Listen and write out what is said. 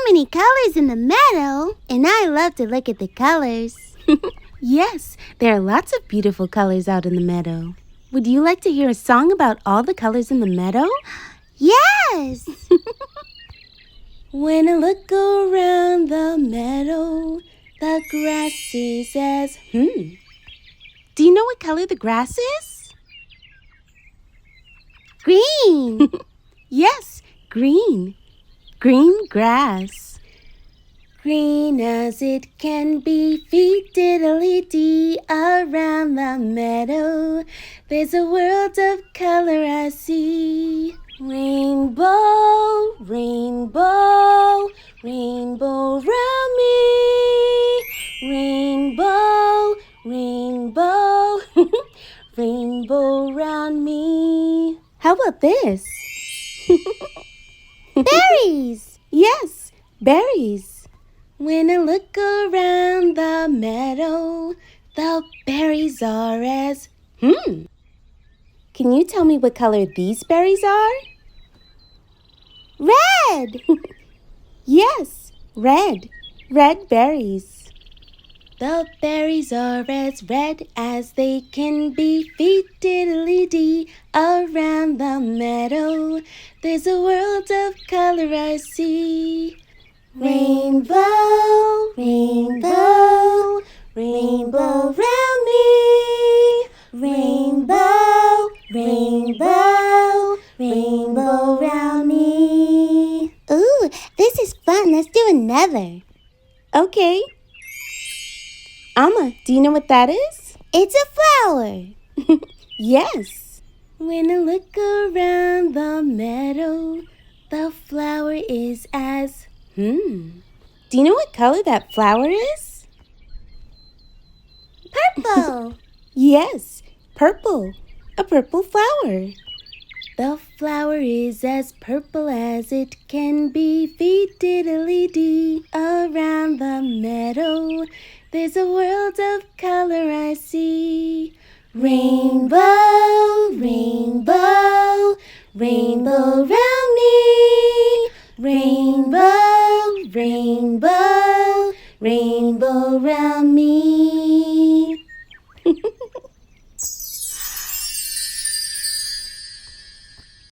many colors in the meadow, and I love to look at the colors. Yes, there are lots of beautiful colors out in the meadow. Would you like to hear a song about all the colors in the meadow? Yes! When I look around the meadow, the grass is as Do you know what color the grass is? Green! Yes, green. Green grass. Green as it can be, feet diddly-dee around the meadow. There's a world of color I see. Rainbow, rainbow, rainbow round me. Rainbow, rainbow, rainbow round me. How about this? Berries! Yes, berries. When I look around the meadow, the berries are as Can you tell me what color these berries are? Red! Yes, red. Red berries. The berries are as red as they can be, feet diddly-dee around the meadow. There's a world of color I see. Rainbow, rainbow, rainbow round me. Rainbow, rainbow, rainbow round me. Ooh, this is fun. Let's do another. Okay. Amma, do you know what that is? It's a flower. Yes. When I look around the meadow, the flower is as Do you know what color that flower is? Purple. Yes, purple. A purple flower. The flower is as purple as it can be, feet diddly-dee around the meadow. There's a world of color I see. Rainbow, rainbow, rainbow round me. Rainbow, rainbow, rainbow round me.